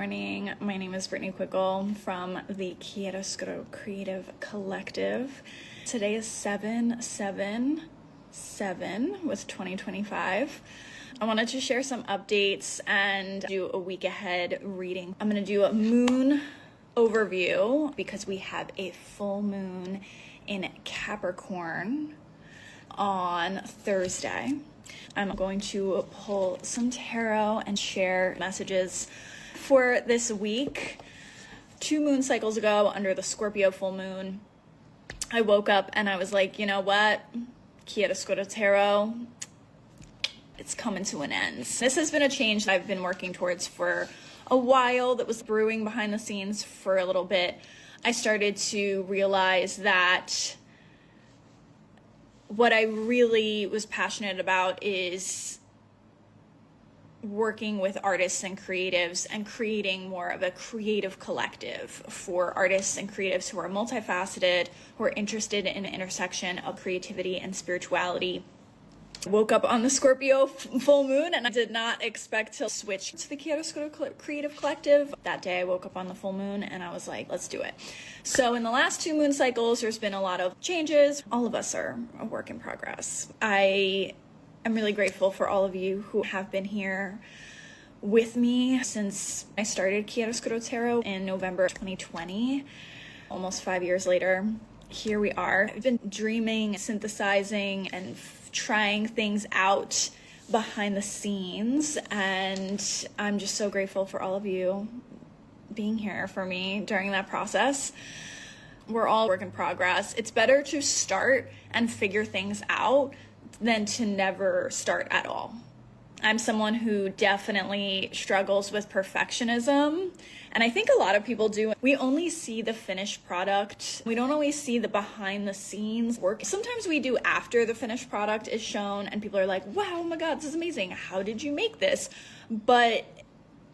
morning. My name is Brittany Quickle from the Chiaroscuro Creative Collective. Today is 7/7/7 with 2025. I wanted to share some updates and do a week ahead reading. I'm going to do a moon overview because we have a full moon in Capricorn on Thursday. I'm going to pull some tarot and share messages for this week. 2 moon cycles ago, under the Scorpio full moon, I woke up and I was like, you know what? Chiaroscuro Tarot, it's coming to an end. This has been a change that I've been working towards for a while, that was brewing behind the scenes for a little bit. I started to realize that what I really was passionate about is working with artists and creatives and creating more of a creative collective for artists and creatives who are multifaceted, who are interested in the intersection of creativity and spirituality. I woke up on the Scorpio full moon and I did not expect to switch to the Chiaroscuro Creative Collective. That day I woke up on the full moon and I was like, let's do it. So in the last 2 moon cycles, there's been a lot of changes. All of us are a work in progress. I am really grateful for all of you who have been here with me since I started Chiaroscuro Tarot in November 2020. Almost 5 years later, here we are. I've been dreaming, synthesizing, and trying things out behind the scenes, and I'm just so grateful for all of you being here for me during that process. We're all work in progress. It's better to start and figure things out than to never start at all. I'm someone who definitely struggles with perfectionism, and I think a lot of people do. We only see the finished product. We don't always see the behind the scenes work. Sometimes we do after the finished product is shown and people are like, wow, oh my God, this is amazing. How did you make this? But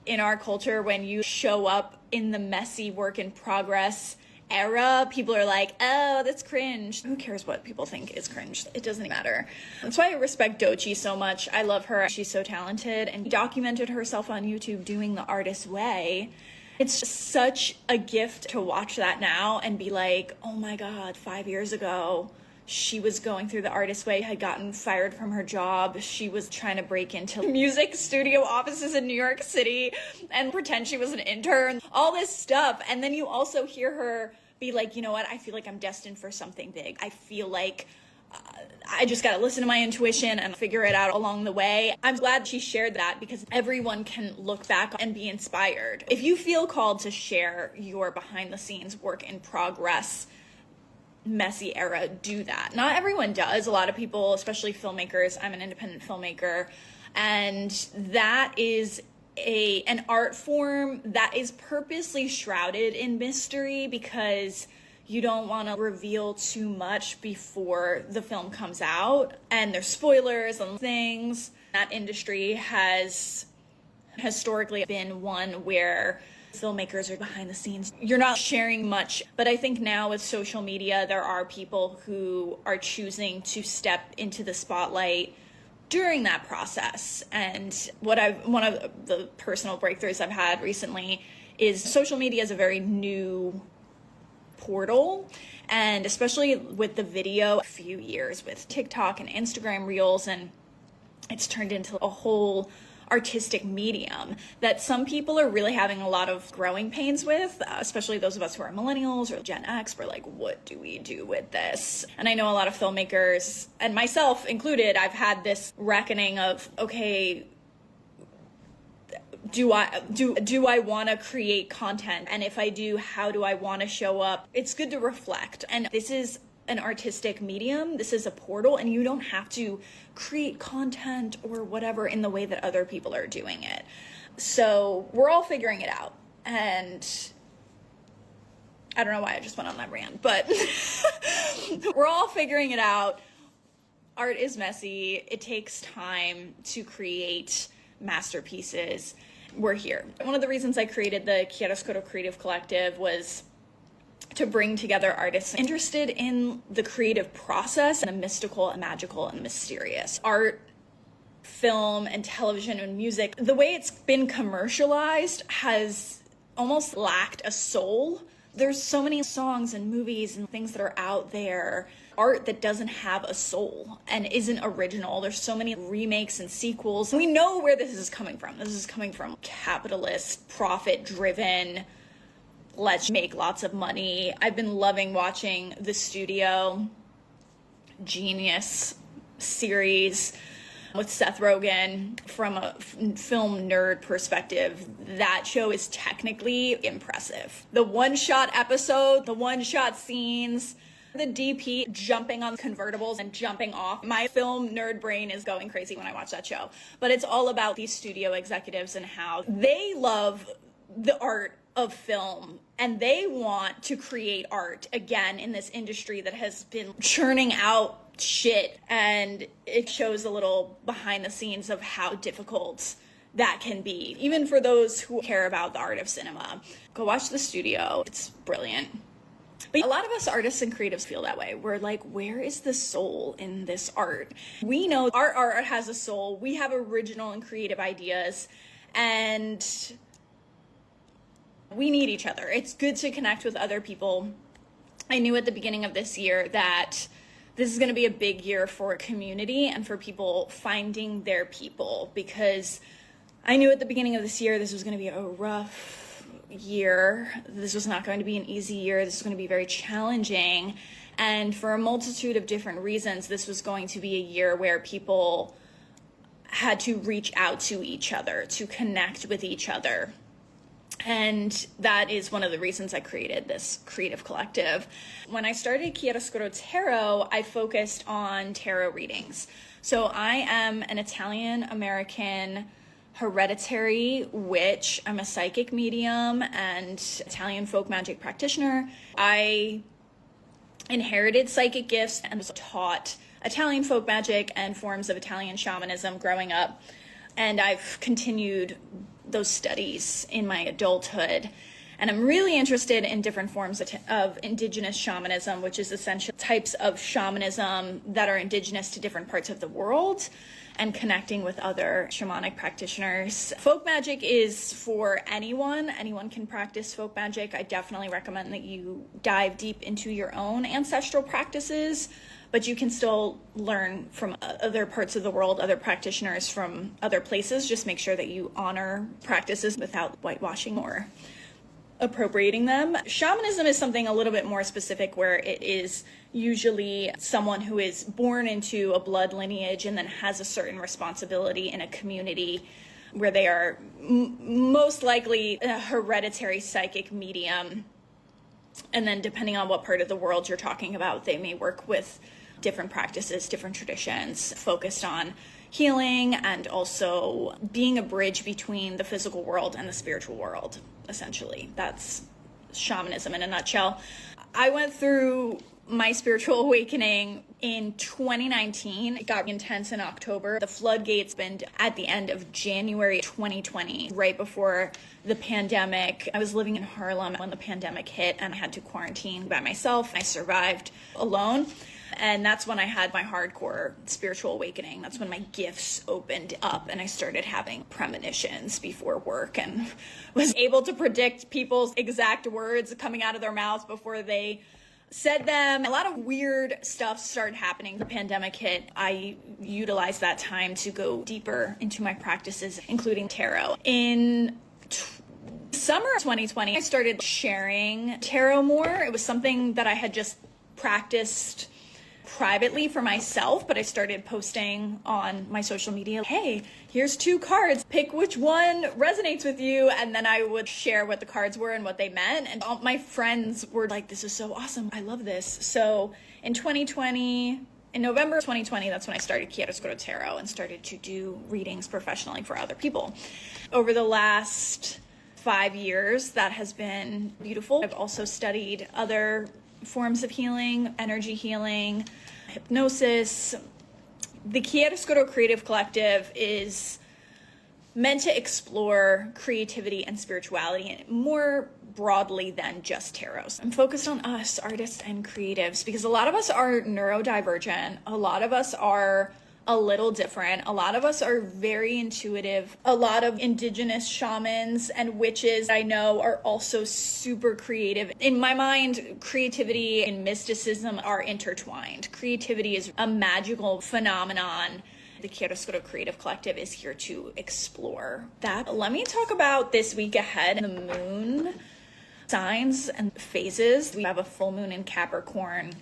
in our culture, when you show up in the messy work in progress era, people are like, oh, that's cringe. Who cares what people think is cringe? It doesn't matter. That's why I respect Dochi so much. I love her. She's so talented and documented herself on YouTube doing the artist way. It's just such a gift to watch that now and be like, oh my God, 5 years ago, she was going through the artist way, had gotten fired from her job. She was trying to break into music studio offices in New York City and pretend she was an intern, all this stuff. And then you also hear her be like, you know what? I feel like I'm destined for something big. I feel like I just got to listen to my intuition and figure it out along the way. I'm glad she shared that because everyone can look back and be inspired. If you feel called to share your behind the scenes work in progress messy era, do that. Not everyone does. A lot of people, especially filmmakers, I'm an independent filmmaker, and that is an art form that is purposely shrouded in mystery because you don't want to reveal too much before the film comes out, and there's spoilers and things. That industry has historically been one where filmmakers are behind the scenes. You're not sharing much, but I think now with social media, there are people who are choosing to step into the spotlight during that process. And one of the personal breakthroughs I've had recently is social media is a very new portal, and especially with the video, a few years with TikTok and Instagram Reels, and it's turned into a whole artistic medium that some people are really having a lot of growing pains with, especially those of us who are millennials or Gen X. We're like, what do we do with this? And I know a lot of filmmakers, and myself included, I've had this reckoning of, okay, do I want to create content? And if I do, how do I want to show up? It's good to reflect. And this is an artistic medium. This is a portal, and you don't have to create content or whatever in the way that other people are doing it. So we're all figuring it out. And I don't know why I just went on that rant, but we're all figuring it out. Art is messy. It takes time to create masterpieces. We're here. One of the reasons I created the Chiaroscuro Creative Collective was to bring together artists interested in the creative process and the mystical and magical and mysterious. Art film and television and music, the way it's been commercialized has almost lacked a soul. There's so many songs and movies and things that are out there, art that doesn't have a soul and isn't original. There's so many remakes and sequels. We know where this is coming from. This is coming from capitalist, profit-driven, let's make lots of money. I've been loving watching The Studio, Genius series with Seth Rogen. From a film nerd perspective, that show is technically impressive. The one-shot episode, the one-shot scenes, the DP jumping on convertibles and jumping off. My film nerd brain is going crazy when I watch that show. But it's all about these studio executives and how they love the art of film and they want to create art again in this industry that has been churning out shit, and it shows a little behind the scenes of how difficult that can be, even for those who care about the art of cinema. Go watch The Studio. It's brilliant. But a lot of us artists and creatives feel that way. We're like, where is the soul in this art? We know our art has a soul. We have original and creative ideas, and we need each other. It's good to connect with other people. I knew at the beginning of this year that this is going to be a big year for community and for people finding their people, because I knew at the beginning of this year this was going to be a rough year. This was not going to be an easy year. This was going to be very challenging. And for a multitude of different reasons, this was going to be a year where people had to reach out to each other, to connect with each other. And that is one of the reasons I created this creative collective. When I started Chiaroscuro Tarot, I focused on tarot readings. So I am an Italian-American hereditary witch. I'm a psychic medium and Italian folk magic practitioner. I inherited psychic gifts and was taught Italian folk magic and forms of Italian shamanism growing up. And I've continued those studies in my adulthood. And I'm really interested in different forms of indigenous shamanism, which is essentially types of shamanism that are indigenous to different parts of the world, and connecting with other shamanic practitioners. Folk magic is for anyone. Anyone can practice folk magic. I definitely recommend that you dive deep into your own ancestral practices, but you can still learn from other parts of the world, other practitioners from other places. Just make sure that you honor practices without whitewashing or appropriating them. Shamanism is something a little bit more specific, where it is usually someone who is born into a blood lineage and then has a certain responsibility in a community, where they are most likely a hereditary psychic medium. And then depending on what part of the world you're talking about, they may work with different practices, different traditions focused on healing and also being a bridge between the physical world and the spiritual world, essentially. That's shamanism in a nutshell. I went through my spiritual awakening in 2019. It got intense in October. The floodgates opened at the end of January 2020, right before the pandemic. I was living in Harlem when the pandemic hit and I had to quarantine by myself. I survived alone. And that's when I had my hardcore spiritual awakening. That's when my gifts opened up and I started having premonitions before work and was able to predict people's exact words coming out of their mouths before they said them. A lot of weird stuff started happening. The pandemic hit. I utilized that time to go deeper into my practices, including tarot. In summer of 2020, I started sharing tarot more. It was something that I had just practiced privately for myself, but I started posting on my social media, hey, here's 2 cards, pick which one resonates with you, and then I would share what the cards were and what they meant, and all my friends were like, this is so awesome, I love this. So in November 2020, that's when I started Chiaroscuro Tarot and started to do readings professionally for other people. Over the last 5 years, that has been beautiful. I've also studied other forms of healing, energy healing, hypnosis. The Chiaroscuro Creative Collective is meant to explore creativity and spirituality more broadly than just tarot. I'm focused on us, artists and creatives, because a lot of us are neurodivergent. A lot of us are a little different. A lot of us are very intuitive. A lot of indigenous shamans and witches I know are also super creative. In my mind, creativity and mysticism are intertwined. Creativity is a magical phenomenon. The Chiaroscuro Creative Collective is here to explore that. Let me talk about this week ahead, the moon signs and phases. We have a full moon in Capricorn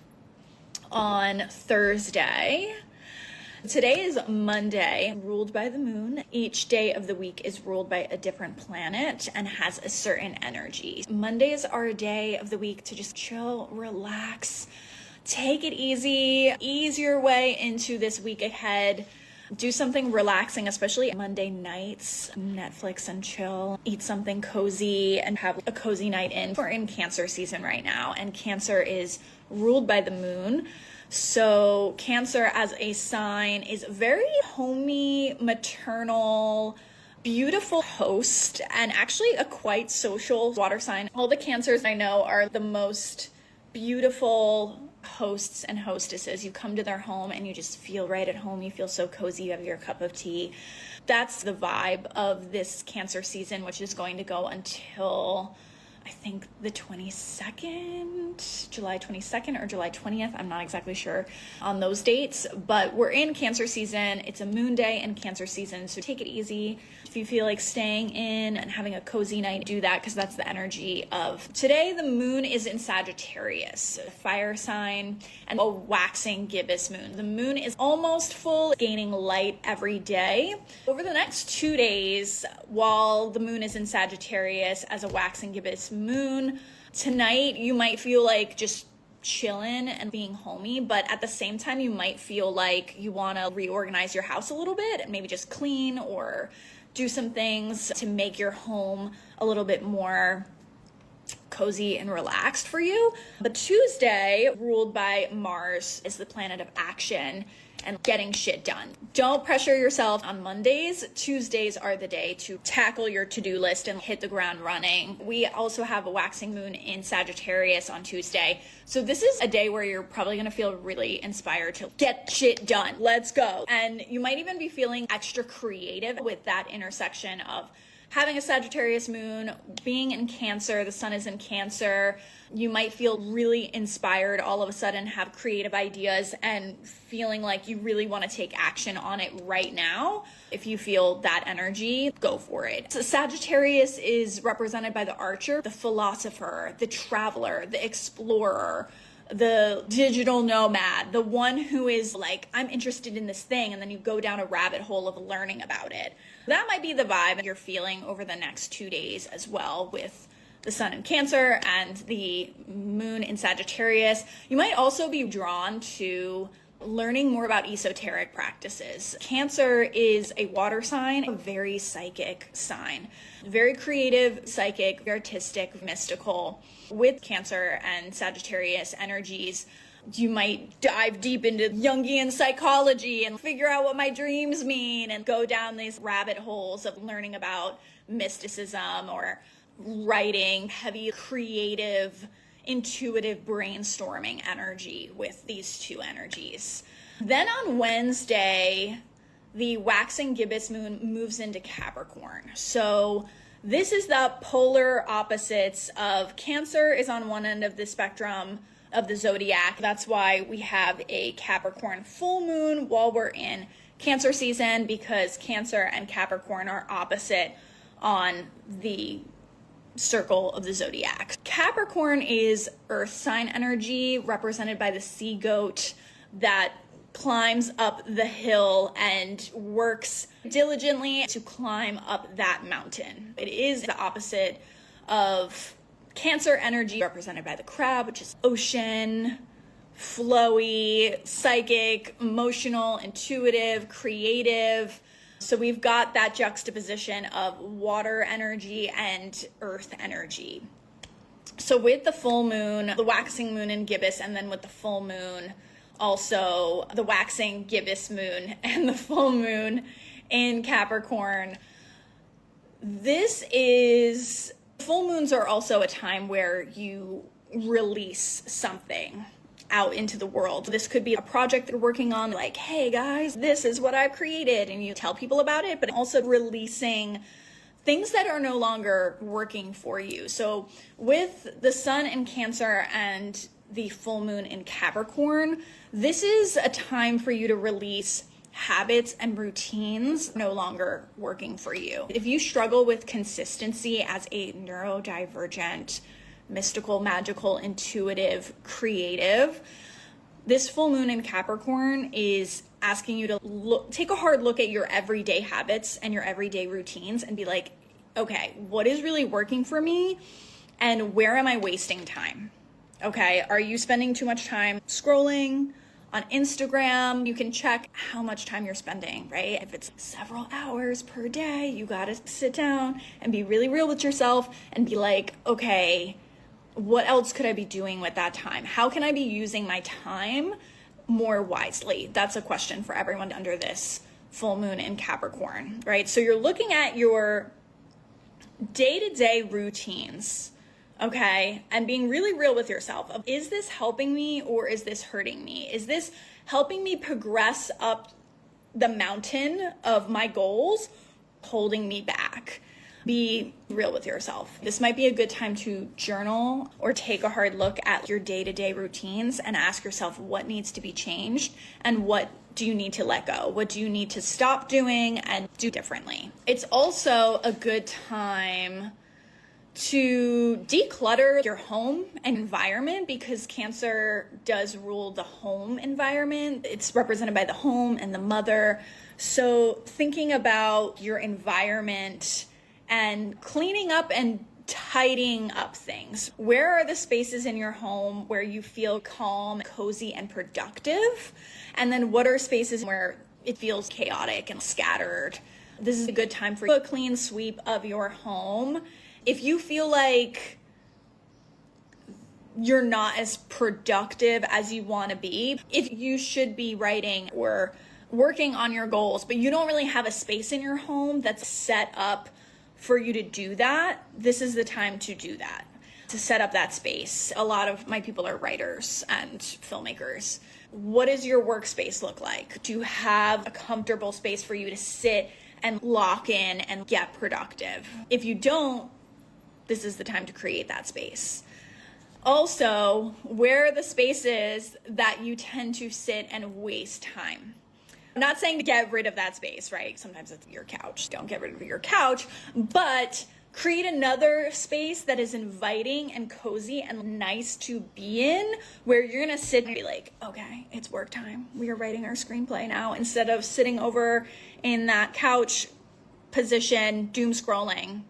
on Thursday. Today is Monday, ruled by the moon. Each day of the week is ruled by a different planet and has a certain energy. Mondays are a day of the week to just chill, relax, take it easy, ease your way into this week ahead. Do something relaxing, especially Monday nights, Netflix and chill, eat something cozy and have a cozy night in. We're in Cancer season right now, and Cancer is ruled by the moon. So Cancer as a sign is very homey, maternal, beautiful host, and actually a quite social water sign. All the Cancers I know are the most beautiful hosts and hostesses. You come to their home and you just feel right at home. You feel so cozy. You have your cup of tea. That's the vibe of this Cancer season, which is going to go until I think the 22nd, July 22nd or July 20th. I'm not exactly sure on those dates, but we're in Cancer season. It's a moon day in Cancer season, so take it easy. If you feel like staying in and having a cozy night, do that, because that's the energy of today. The moon is in Sagittarius, a fire sign, and a waxing gibbous moon. The moon is almost full, gaining light every day. Over the next 2 days, while the moon is in Sagittarius as a waxing gibbous moon, tonight you might feel like just chilling and being homey, but at the same time you might feel like you want to reorganize your house a little bit and maybe just clean or do some things to make your home a little bit more cozy and relaxed for you. But Tuesday, ruled by Mars, is the planet of action and getting shit done. Don't pressure yourself on Mondays. Tuesdays are the day to tackle your to-do list and hit the ground running. We also have a waxing moon in Sagittarius on Tuesday. So this is a day where you're probably going to feel really inspired to get shit done. Let's go. And you might even be feeling extra creative with that intersection of having a Sagittarius moon, being in Cancer, the sun is in Cancer. You might feel really inspired all of a sudden, have creative ideas and feeling like you really want to take action on it right now. If you feel that energy, go for it. So Sagittarius is represented by the archer, the philosopher, the traveler, the explorer, the digital nomad, the one who is like, I'm interested in this thing, and then you go down a rabbit hole of learning about it. That might be the vibe you're feeling over the next 2 days as well, with the sun in Cancer and the moon in Sagittarius. You might also be drawn to learning more about esoteric practices. Cancer is a water sign, a very psychic sign, very creative, psychic, very artistic, mystical. With Cancer and Sagittarius energies, you might dive deep into Jungian psychology and figure out what my dreams mean and go down these rabbit holes of learning about mysticism or writing, heavy, creative, intuitive brainstorming energy with these two energies. Then on Wednesday, the waxing gibbous moon moves into Capricorn. So this is the polar opposites of Cancer is on one end of the spectrum of the zodiac. That's why we have a Capricorn full moon while we're in Cancer season, because Cancer and Capricorn are opposite on the circle of the zodiac. Capricorn is earth sign energy, represented by the sea goat that climbs up the hill and works diligently to climb up that mountain. It is the opposite of Cancer energy, represented by the crab, which is ocean, flowy, psychic, emotional, intuitive, creative. So we've got that juxtaposition of water energy and earth energy. So with the full moon, the waxing moon in gibbous, and then with the full moon, also the waxing gibbous moon and the full moon in Capricorn. Full moons are also a time where you release something out into the world. This could be a project they're working on, like, hey guys, this is what I've created, and you tell people about it, but also releasing things that are no longer working for you. So with the sun in Cancer and the full moon in Capricorn, this is a time for you to release habits and routines no longer working for you. If you struggle with consistency as a neurodivergent, mystical, magical, intuitive, creative, this full moon in Capricorn is asking you to take a hard look at your everyday habits and your everyday routines and be like, okay, what is really working for me and where am I wasting time? Okay, are you spending too much time scrolling on Instagram? You can check how much time you're spending, right? If it's several hours per day, you gotta sit down and be really real with yourself and be like, okay, what else could I be doing with that time? How can I be using my time more wisely? That's a question for everyone under this full moon in Capricorn, right? So you're looking at your day-to-day routines, okay? And being really real with yourself. Is this helping me or is this hurting me? Is this helping me progress up the mountain of my goals, holding me back? Be real with yourself. This might be a good time to journal or take a hard look at your day-to-day routines and ask yourself what needs to be changed and what do you need to let go? What do you need to stop doing and do differently? It's also a good time to declutter your home and environment because Cancer does rule the home environment. It's represented by the home and the mother. So thinking about your environment and cleaning up and tidying up things. Where are the spaces in your home where you feel calm, cozy, and productive? And then what are spaces where it feels chaotic and scattered? This is a good time for a clean sweep of your home. If you feel like you're not as productive as you want to be, if you should be writing or working on your goals, but you don't really have a space in your home that's set up for you to do that, this is the time to do that, to set up that space. A lot of my people are writers and filmmakers. What does your workspace look like? Do you have a comfortable space for you to sit and lock in and get productive? If you don't, this is the time to create that space. Also, where are the spaces that you tend to sit and waste time? I'm not saying to get rid of that space, right? Sometimes it's your couch. Don't get rid of your couch, but create another space that is inviting and cozy and nice to be in, where you're gonna sit and be like, okay, it's work time. We are writing our screenplay now, instead of sitting over in that couch position, doom scrolling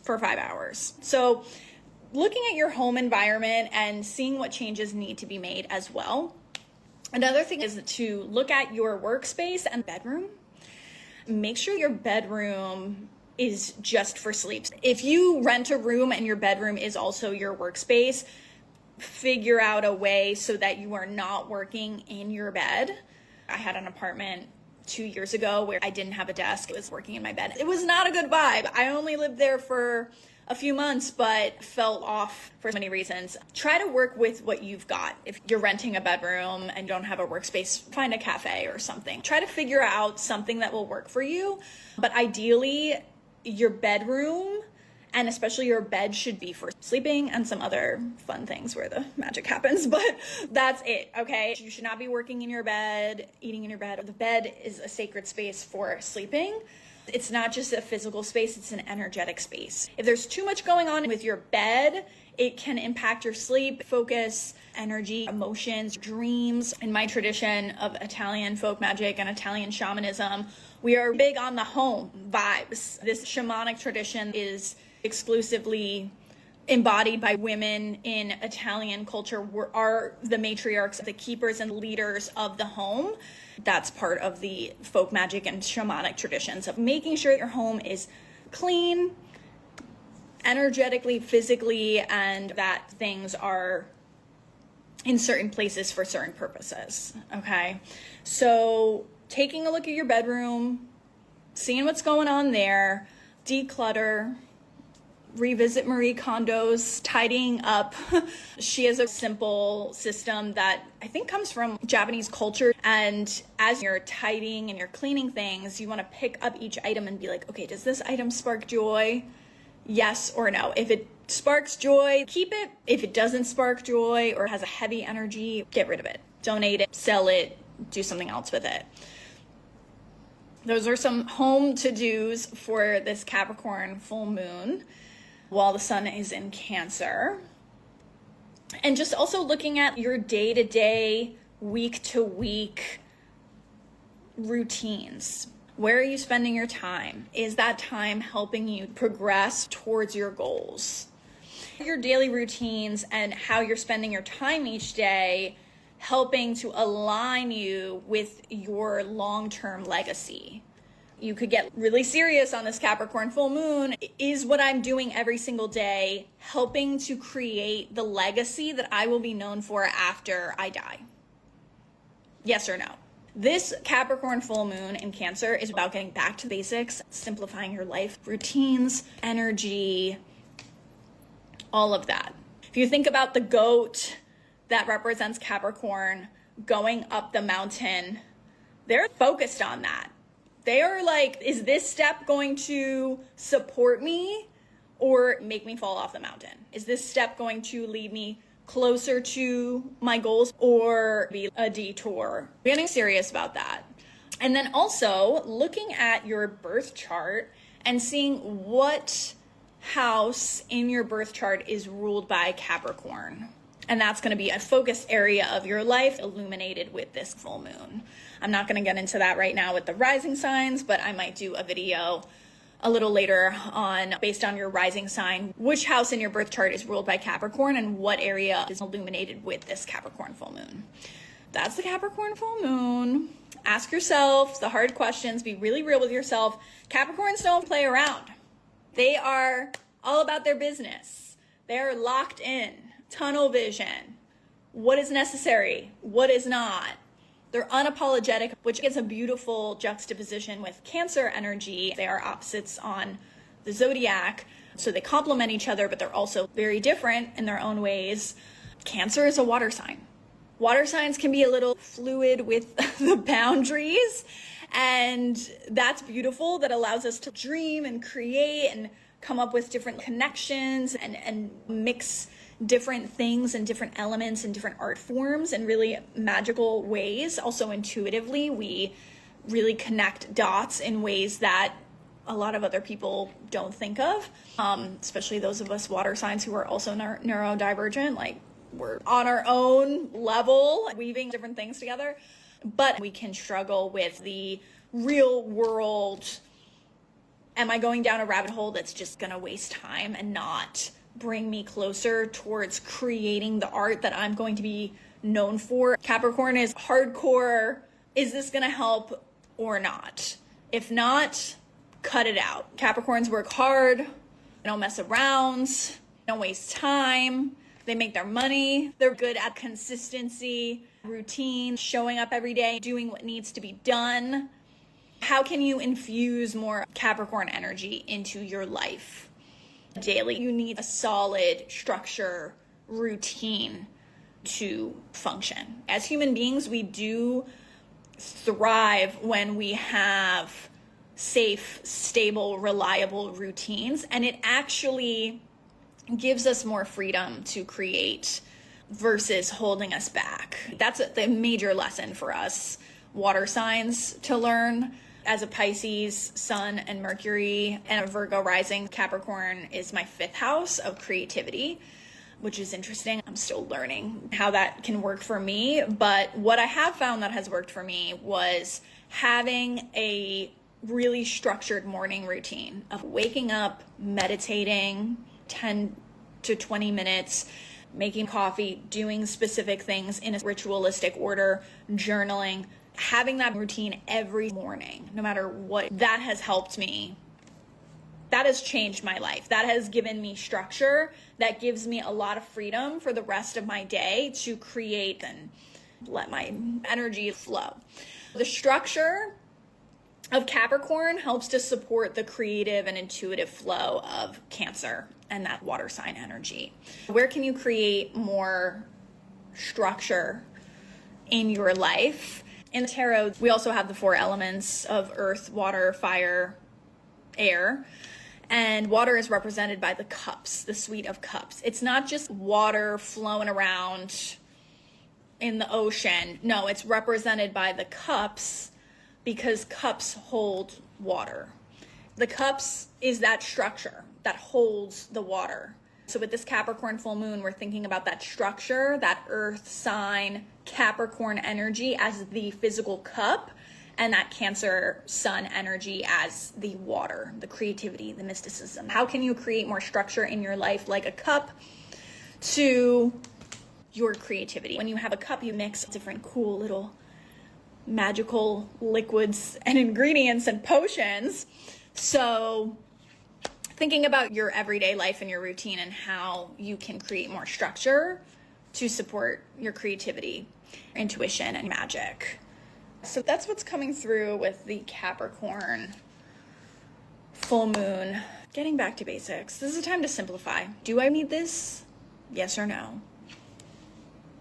for 5 hours. So looking at your home environment and seeing what changes need to be made as well. Another thing is to look at your workspace and bedroom. Make sure your bedroom is just for sleep. If you rent a room and your bedroom is also your workspace, figure out a way so that you are not working in your bed. I had an apartment 2 years ago where I didn't have a desk. I was working in my bed. It was not a good vibe. I only lived there for a few months, but fell off for many reasons. Try to work with what you've got. If you're renting a bedroom and don't have a workspace, find a cafe or something. Try to figure out something that will work for you. But ideally, your bedroom and especially your bed should be for sleeping and some other fun things where the magic happens, but that's it, okay? You should not be working in your bed, eating in your bed. The bed is a sacred space for sleeping. It's not just a physical space, it's an energetic space. If there's too much going on with your bed, it can impact your sleep, focus, energy, emotions, dreams. In my tradition of Italian folk magic and Italian shamanism, we are big on the home vibes. This shamanic tradition is exclusively embodied by women in Italian culture, are the matriarchs, the keepers and leaders of the home. That's part of the folk magic and shamanic traditions of making sure your home is clean, energetically, physically, and that things are in certain places for certain purposes, okay? So taking a look at your bedroom, seeing what's going on there, declutter, revisit Marie Kondo's tidying up. She has a simple system that I think comes from Japanese culture. And as you're tidying and you're cleaning things, you want to pick up each item and be like, okay, does this item spark joy? Yes or no? If it sparks joy, keep it. If it doesn't spark joy or has a heavy energy, get rid of it. Donate it, sell it, do something else with it. Those are some home to-dos for this Capricorn full moon while the sun is in Cancer. And just also looking at your day-to-day, week-to-week routines. Where are you spending your time? Is that time helping you progress towards your goals? Your daily routines and how you're spending your time each day helping to align you with your long-term legacy. You could get really serious on this Capricorn full moon. Is what I'm doing every single day helping to create the legacy that I will be known for after I die? Yes or no? This Capricorn full moon in Cancer is about getting back to basics, simplifying your life, routines, energy, all of that. If you think about the goat that represents Capricorn going up the mountain, they're focused on that. They are like, is this step going to support me or make me fall off the mountain? Is this step going to lead me closer to my goals or be a detour? Getting serious about that. And then also looking at your birth chart and seeing what house in your birth chart is ruled by Capricorn. And that's going to be a focused area of your life illuminated with this full moon. I'm not going to get into that right now with the rising signs, but I might do a video a little later on, based on your rising sign, which house in your birth chart is ruled by Capricorn and what area is illuminated with this Capricorn full moon. That's the Capricorn full moon. Ask yourself the hard questions. Be really real with yourself. Capricorns don't play around. They are all about their business. They're locked in. Tunnel vision. What is necessary? What is not? They're unapologetic, which is a beautiful juxtaposition with Cancer energy. They are opposites on the zodiac, so they complement each other, but they're also very different in their own ways. Cancer is a water sign. Water signs can be a little fluid with the boundaries, and that's beautiful. That allows us to dream and create and come up with different connections and mix different things and different elements and different art forms in really magical ways. Also intuitively, we really connect dots in ways that a lot of other people don't think of, especially those of us water signs who are also neurodivergent. Like, we're on our own level, weaving different things together, but we can struggle with the real world. Am I going down a rabbit hole that's just gonna waste time and not bring me closer towards creating the art that I'm going to be known for? Capricorn is hardcore. Is this going to help or not? If not, cut it out. Capricorns work hard. They don't mess around. They don't waste time. They make their money. They're good at consistency, routine, showing up every day, doing what needs to be done. How can you infuse more Capricorn energy into your life? Daily, you need a solid structure, routine to function. As human beings, we do thrive when we have safe, stable, reliable routines, and it actually gives us more freedom to create versus holding us back. That's the major lesson for us water signs to learn. As a Pisces, Sun and Mercury, and a Virgo rising, Capricorn is my 5th house of creativity, which is interesting. I'm still learning how that can work for me. But what I have found that has worked for me was having a really structured morning routine of waking up, meditating 10 to 20 minutes, making coffee, doing specific things in a ritualistic order, journaling, having that routine every morning, no matter what. That has helped me. That has changed my life. That has given me structure. That gives me a lot of freedom for the rest of my day to create and let my energy flow. The structure of Capricorn helps to support the creative and intuitive flow of Cancer and that water sign energy. Where can you create more structure in your life? In the tarot, we also have the 4 elements of earth, water, fire, air. And water is represented by the cups, the suite of cups. It's not just water flowing around in the ocean. No, it's represented by the cups because cups hold water. The cups is that structure that holds the water. So with this Capricorn full moon, we're thinking about that structure, that earth sign, Capricorn energy as the physical cup, and that Cancer sun energy as the water, the creativity, the mysticism. How can you create more structure in your life like a cup to your creativity? When you have a cup, you mix different cool little magical liquids and ingredients and potions. So thinking about your everyday life and your routine and how you can create more structure to support your creativity, intuition, and magic. So that's what's coming through with the Capricorn full moon. Getting back to basics. This is a time to simplify. Do I need this? Yes or no?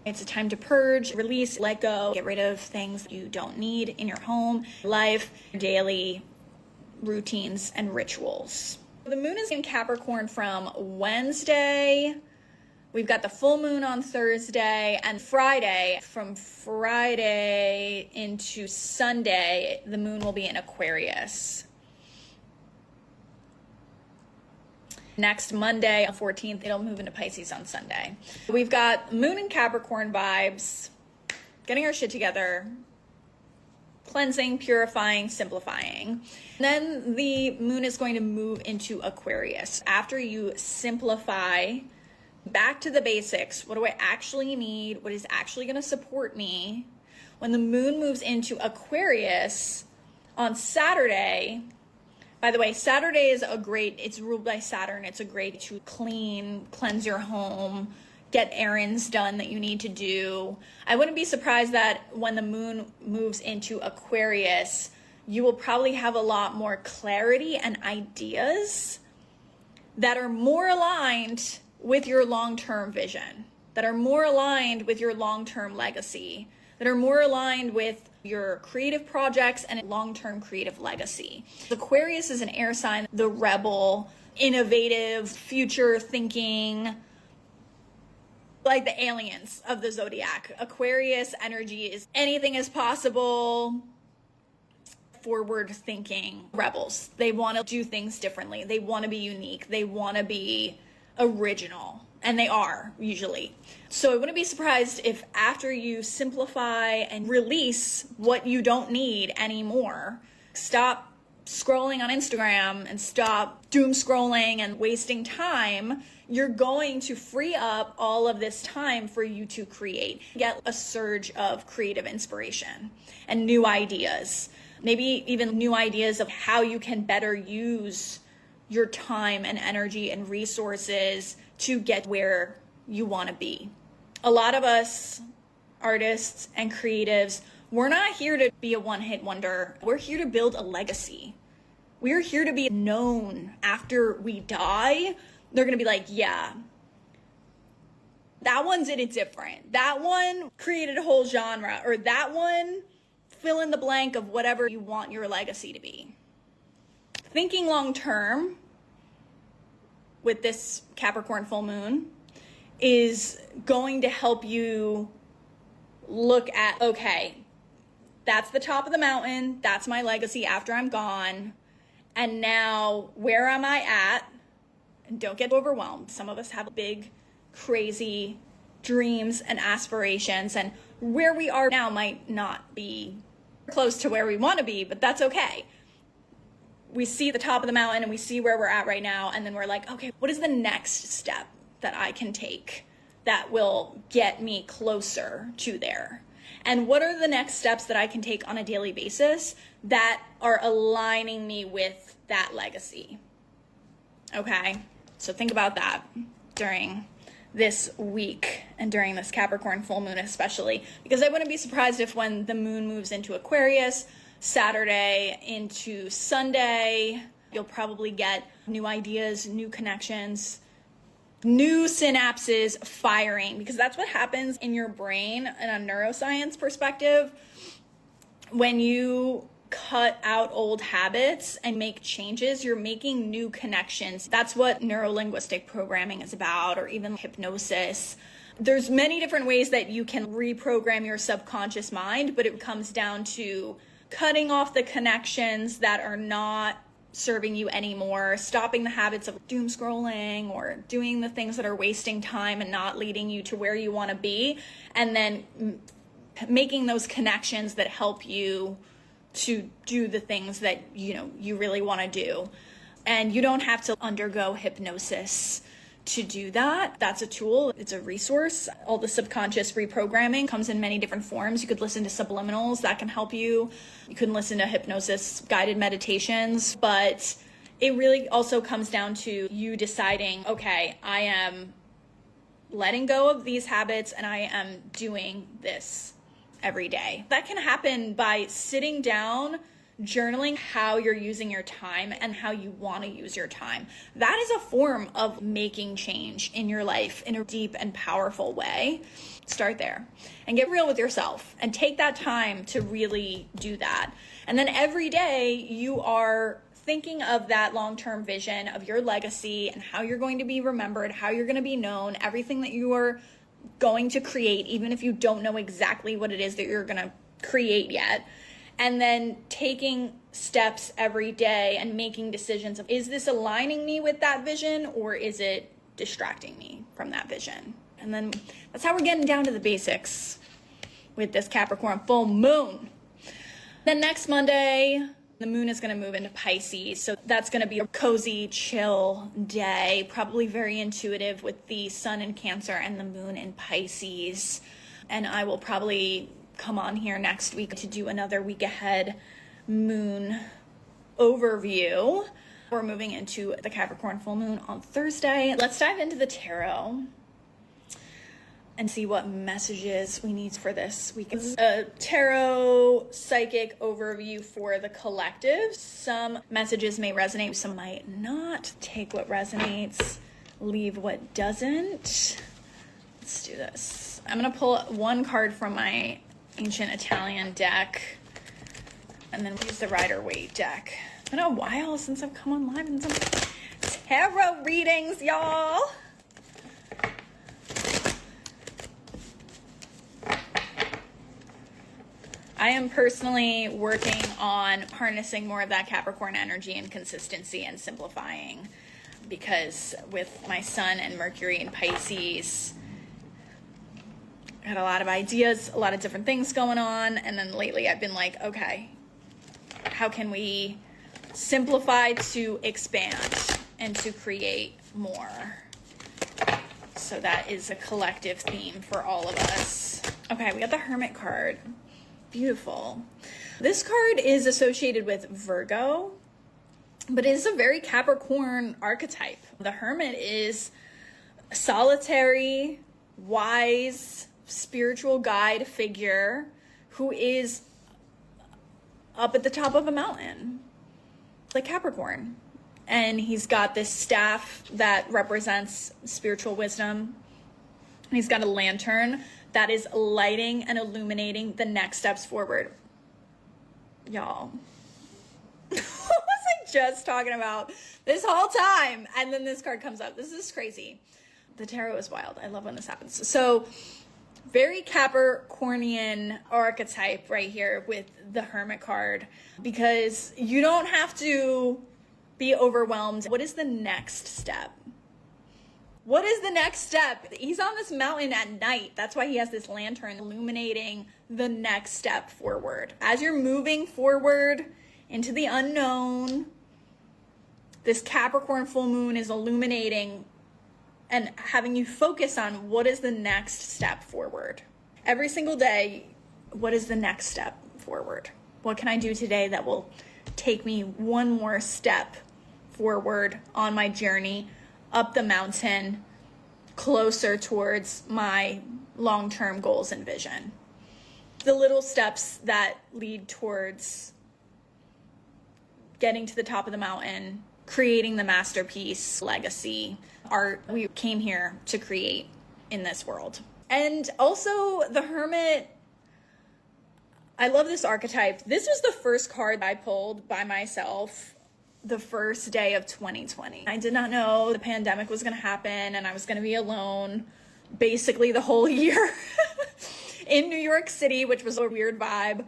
It's a time to purge, release, let go, get rid of things you don't need in your home, life, daily routines, and rituals. The moon is in Capricorn from Wednesday. We've got the full moon on Thursday and Friday. From Friday into Sunday, the moon will be in Aquarius. Next Monday, on 14th, it'll move into Pisces on Sunday. We've got moon and Capricorn vibes, getting our shit together, cleansing, purifying, simplifying. And then the moon is going to move into Aquarius. After you simplify, back to the basics. What do I actually need? What is actually going to support me? When the moon moves into Aquarius on Saturday, by the way, Saturday is it's ruled by Saturn. It's a great to cleanse your home, get errands done that you need to do. I wouldn't be surprised that when the moon moves into Aquarius, you will probably have a lot more clarity and ideas that are more aligned with your long-term vision, that are more aligned with your long-term legacy, that are more aligned with your creative projects and long-term creative legacy. Aquarius is an air sign, the rebel, innovative, future thinking, like the aliens of the zodiac. Aquarius energy is anything is possible, forward thinking rebels. They want to do things differently. They want to be unique. They want to be original, and they are usually. So I wouldn't be surprised if after you simplify and release what you don't need anymore, stop scrolling on Instagram and stop doom scrolling and wasting time, you're going to free up all of this time for you to create, get a surge of creative inspiration and new ideas, maybe even new ideas of how you can better use your time and energy and resources to get where you want to be. A lot of us artists and creatives, we're not here to be a one-hit wonder. We're here to build a legacy. We're here to be known after we die. They're going to be like, yeah, that one did it different. That one created a whole genre, or that one fill in the blank of whatever you want your legacy to be. Thinking long term with this Capricorn full moon is going to help you look at, okay, that's the top of the mountain. That's my legacy after I'm gone. And now where am I at? And don't get overwhelmed. Some of us have big, crazy dreams and aspirations, and where we are now might not be close to where we want to be, but that's okay. We see the top of the mountain and we see where we're at right now, and then we're like, okay, what is the next step that I can take that will get me closer to there? And what are the next steps that I can take on a daily basis that are aligning me with that legacy? Okay, so think about that during this week and during this Capricorn full moon especially, because I wouldn't be surprised if when the moon moves into Aquarius, Saturday into Sunday, you'll probably get new ideas, new connections, new synapses firing, because that's what happens in your brain in a neuroscience perspective. When you cut out old habits and make changes, you're making new connections. That's what neuro-linguistic programming is about, or even hypnosis. There's many different ways that you can reprogram your subconscious mind, but it comes down to cutting off the connections that are not serving you anymore, stopping the habits of doom scrolling or doing the things that are wasting time and not leading you to where you want to be, and then making those connections that help you to do the things that you really want to do. And you don't have to undergo hypnosis to do that. That's a tool. It's a resource. All the subconscious reprogramming comes in many different forms. You could listen to subliminals that can help you. You can listen to hypnosis guided meditations, but it really also comes down to you deciding, okay, I am letting go of these habits and I am doing this every day. That can happen by sitting down, journaling how you're using your time and how you want to use your time. That is a form of making change in your life in a deep and powerful way. Start there and get real with yourself and take that time to really do that. And then every day you are thinking of that long-term vision of your legacy and how you're going to be remembered, how you're going to be known, everything that you are going to create, even if you don't know exactly what it is that you're going to create yet. And then taking steps every day and making decisions of, is this aligning me with that vision or is it distracting me from that vision? And then that's how we're getting down to the basics with this Capricorn full moon. Then next Monday, the moon is going to move into Pisces. So that's going to be a cozy, chill day, probably very intuitive with the sun in Cancer and the moon in Pisces. And I will probably come on here next week to do another week ahead moon overview. We're moving into the Capricorn full moon on Thursday. Let's dive into the tarot and see what messages we need for this week. This is a tarot psychic overview for the collective. Some messages may resonate, some might not. Take what resonates, leave what doesn't. Let's do this. I'm going to pull one card from my ancient Italian deck and then use the Rider-Waite deck. It's been a while since I've come on live in some tarot readings, y'all. I am personally working on harnessing more of that Capricorn energy and consistency and simplifying, because with my sun and Mercury in Pisces, I had a lot of ideas, a lot of different things going on. And then lately I've been like, okay, how can we simplify to expand and to create more? So that is a collective theme for all of us. Okay, we got the Hermit card. Beautiful. This card is associated with Virgo, but it is a very Capricorn archetype. The Hermit is solitary, wise, spiritual guide figure who is up at the top of a mountain, like Capricorn. And he's got this staff that represents spiritual wisdom. And he's got a lantern that is lighting and illuminating the next steps forward. Y'all, what was I just talking about this whole time? And then this card comes up. This is crazy. The tarot is wild. I love when this happens. So very Capricornian archetype right here with the Hermit card, because you don't have to be overwhelmed. What is the next step? What is the next step? He's on this mountain at night. That's why he has this lantern illuminating the next step forward. As you're moving forward into the unknown, this Capricorn full moon is illuminating and having you focus on what is the next step forward. Every single day, what is the next step forward? What can I do today that will take me one more step forward on my journey up the mountain, closer towards my long-term goals and vision? The little steps that lead towards getting to the top of the mountain, creating the masterpiece, legacy, art we came here to create in this world. And also the Hermit, I love this archetype. This was the first card I pulled by myself the first day of 2020. I did not know the pandemic was going to happen and I was going to be alone basically the whole year in New York City, which was a weird vibe.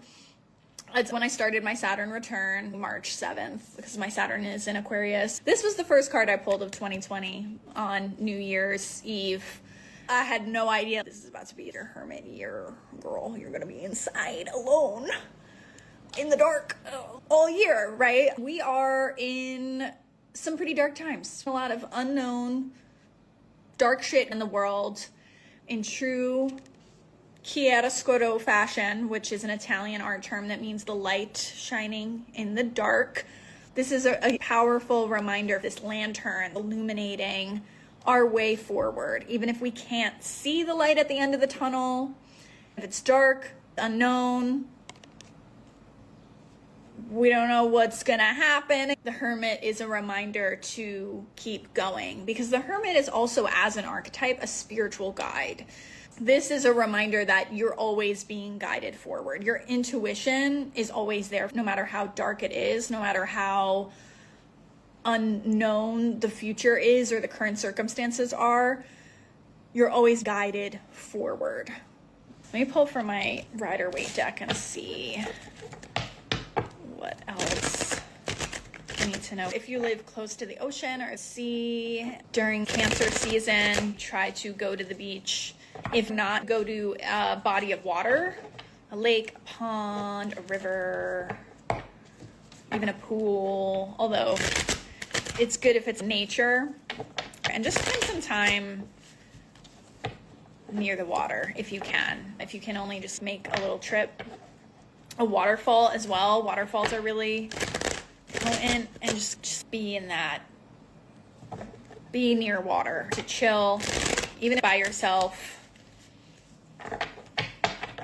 It's when I started my Saturn return, March 7th, because my Saturn is in Aquarius. This was the first card I pulled of 2020 on New Year's Eve. I had no idea this is about to be your Hermit year, girl. You're going to be inside alone in the dark all year, right? We are in some pretty dark times. A lot of unknown, dark shit in the world. In true chiaroscuro fashion, which is an Italian art term that means the light shining in the dark. This is a powerful reminder of this lantern illuminating our way forward. Even if we can't see the light at the end of the tunnel, if it's dark, unknown, we don't know what's gonna happen. The Hermit is a reminder to keep going, because the Hermit is also, as an archetype, a spiritual guide. This is a reminder that you're always being guided forward. Your intuition is always there, no matter how dark it is, no matter how unknown the future is or the current circumstances are. You're always guided forward. Let me pull from my Rider-Waite deck and see what else you need to know. If you live close to the ocean or sea during Cancer season, try to go to the beach. If not, go to a body of water, a lake, a pond, a river, even a pool, although it's good if it's nature. And just spend some time near the water if you can. If you can only just make a little trip. A waterfall as well. Waterfalls are really potent, and just be in that. Be near water to chill, even by yourself.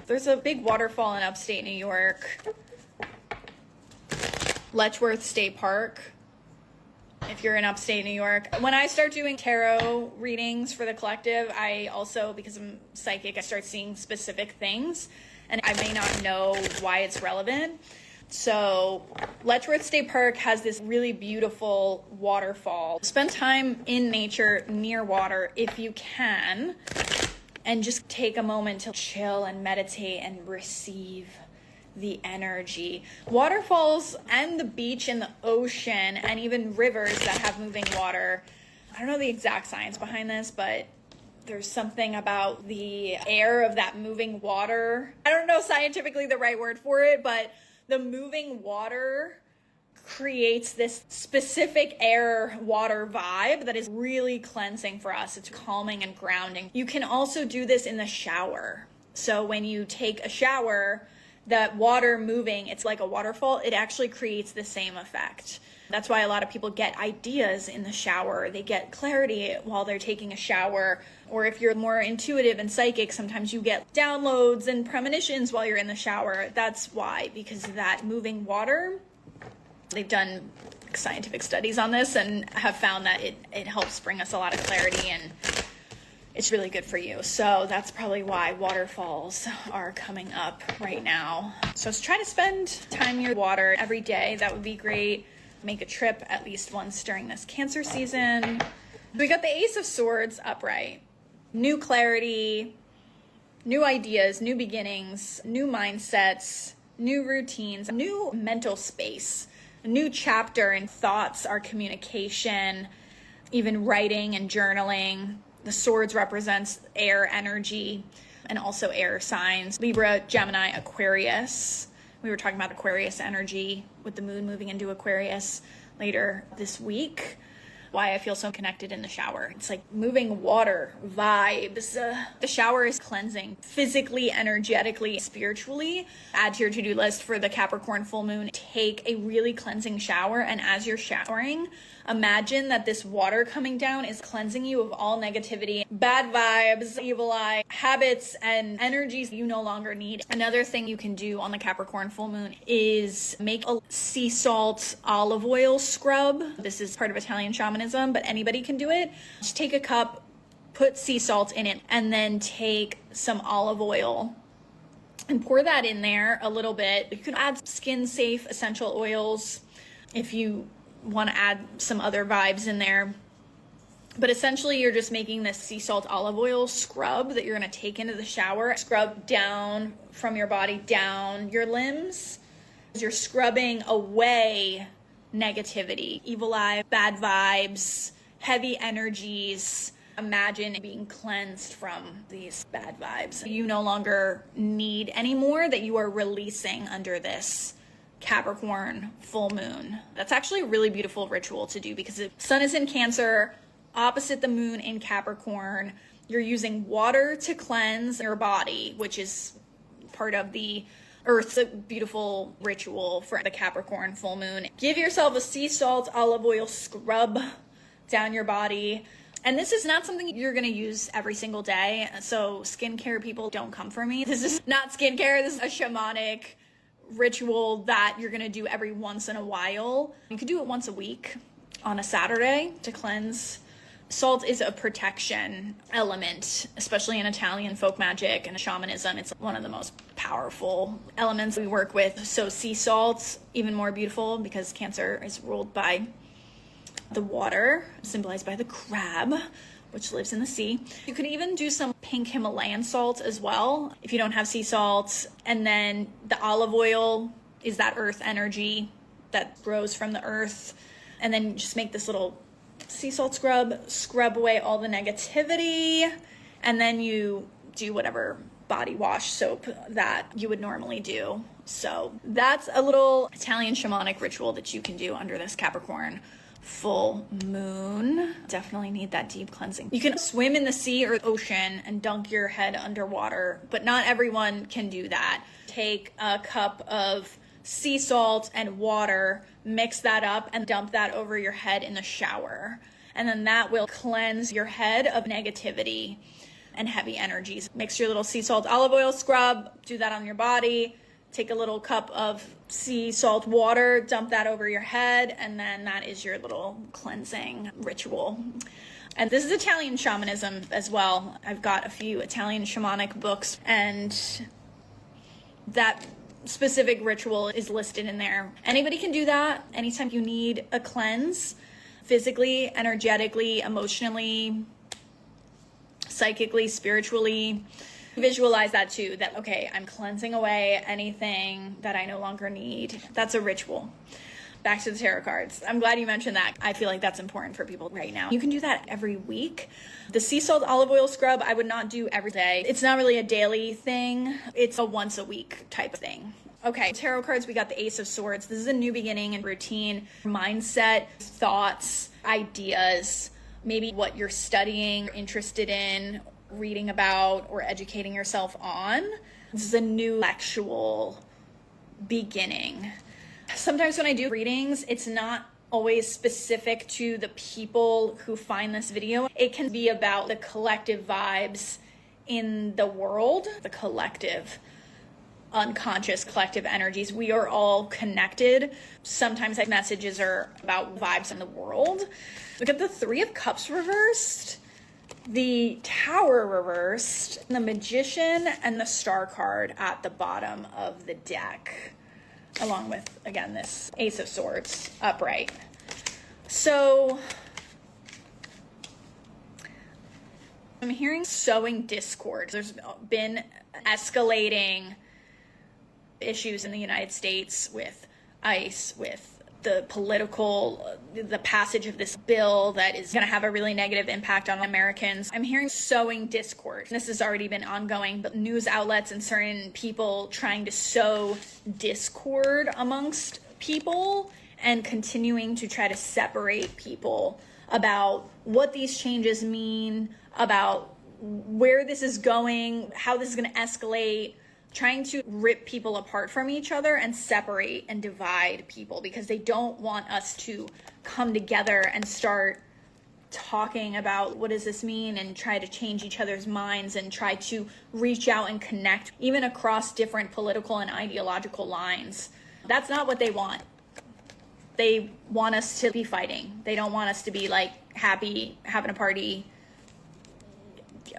There's a big waterfall in upstate New York, Letchworth State Park, if you're in upstate New York. When I start doing tarot readings for the collective, I also, because I'm psychic, I start seeing specific things, and I may not know why it's relevant. So Letchworth State Park has this really beautiful waterfall. Spend time in nature, near water, if you can, and just take a moment to chill and meditate and receive the energy. Waterfalls and the beach and the ocean and even rivers that have moving water. I don't know the exact science behind this, but there's something about the air of that moving water. I don't know scientifically the right word for it, but the moving water creates this specific air water vibe that is really cleansing for us. It's calming and grounding. You can also do this in the shower. So when you take a shower, that water moving, it's like a waterfall, it actually creates the same effect. That's why a lot of people get ideas in the shower. They get clarity while they're taking a shower. Or if you're more intuitive and psychic, sometimes you get downloads and premonitions while you're in the shower. That's why, because of that moving water. They've done scientific studies on this and have found that it helps bring us a lot of clarity, and it's really good for you. So that's probably why waterfalls are coming up right now. So try to spend time near water every day. That would be great. Make a trip at least once during this Cancer season. We got the Ace of Swords upright. New clarity, new ideas, new beginnings, new mindsets, new routines, new mental space. A new chapter in thoughts, our communication, even writing and journaling. The swords represents air energy and also air signs. Libra, Gemini, Aquarius. We were talking about Aquarius energy with the moon moving into Aquarius later this week. why I feel so connected in the shower. It's like moving water, vibes. The shower is cleansing physically, energetically, spiritually. Add to your to-do list for the Capricorn full moon. Take a really cleansing shower, and as you're showering, imagine that this water coming down is cleansing you of all negativity, bad vibes, evil eye, habits, and energies you no longer need. Another thing you can do on the Capricorn full moon is make a sea salt olive oil scrub. This is part of Italian shamanism, but anybody can do it. Just take a cup, put sea salt in it, and then take some olive oil and pour that in there a little bit. You can add skin safe essential oils if you want to add some other vibes in there. But essentially you're just making this sea salt olive oil scrub that you're going to take into the shower. Scrub down from your body, down your limbs. You're scrubbing away negativity, evil eye, bad vibes, heavy energies. Imagine being cleansed from these bad vibes you no longer need anymore, that you are releasing under this Capricorn full moon. That's actually a really beautiful ritual to do because the sun is in Cancer, opposite the moon in Capricorn. You're using water to cleanse your body, which is part of the Earth's a beautiful ritual for the Capricorn full moon. Give yourself a sea salt olive oil scrub down your body. And this is not something you're going to use every single day. So skincare people, don't come for me. This is not skincare. This is a shamanic ritual that you're going to do every once in a while. You could do it once a week on a Saturday to cleanse. Salt is a protection element, especially in Italian folk magic and shamanism. It's one of the most powerful elements we work with. So sea salt, even more beautiful because Cancer is ruled by the water, symbolized by the crab, which lives in the sea. You could even do some pink Himalayan salt as well if you don't have sea salt. And then the olive oil is that earth energy that grows from the earth. And then just make this little sea salt scrub away all the negativity. And then you do whatever body wash soap that you would normally do. So that's a little Italian shamanic ritual that you can do under this Capricorn full moon. Definitely need that deep cleansing. You can swim in the sea or ocean and dunk your head underwater, but not everyone can do that. Take a cup of sea salt and water, mix that up and dump that over your head in the shower. And then that will cleanse your head of negativity and heavy energies. Mix your little sea salt olive oil scrub, do that on your body. Take a little cup of sea salt water, dump that over your head, and then that is your little cleansing ritual. And this is Italian shamanism as well. I've got a few Italian shamanic books, and that specific ritual is listed in there. Anybody can do that anytime you need a cleanse, physically, energetically, emotionally, psychically, spiritually. Visualize that too, that, okay, I'm cleansing away anything that I no longer need. That's a ritual. Back to the tarot cards. I'm glad you mentioned that. I feel like that's important for people right now. You can do that every week. The sea salt olive oil scrub, I would not do every day. It's not really a daily thing. It's a once a week type of thing. Okay, tarot cards, we got the Ace of Swords. This is a new beginning and routine, mindset, thoughts, ideas, maybe what you're studying, interested in, reading about, or educating yourself on. This is a new actual beginning. Sometimes when I do readings, it's not always specific to the people who find this video. It can be about the collective vibes in the world, the collective unconscious collective energies. We are all connected. Sometimes messages are about vibes in the world. Look at the Three of Cups reversed, the Tower reversed, the Magician, and the Star card at the bottom of the deck, along with, again, this Ace of Swords upright. So I'm hearing sowing discord. There's been escalating issues in the United States with ICE, with the passage of this bill that is going to have a really negative impact on Americans. I'm hearing sowing discord. This has already been ongoing, but news outlets and certain people trying to sow discord amongst people and continuing to try to separate people about what these changes mean, about where this is going, how this is going to escalate, trying to rip people apart from each other and separate and divide people because they don't want us to come together and start talking about what does this mean and try to change each other's minds and try to reach out and connect even across different political and ideological lines. That's not what they want. They want us to be fighting. They don't want us to be like happy, having a party,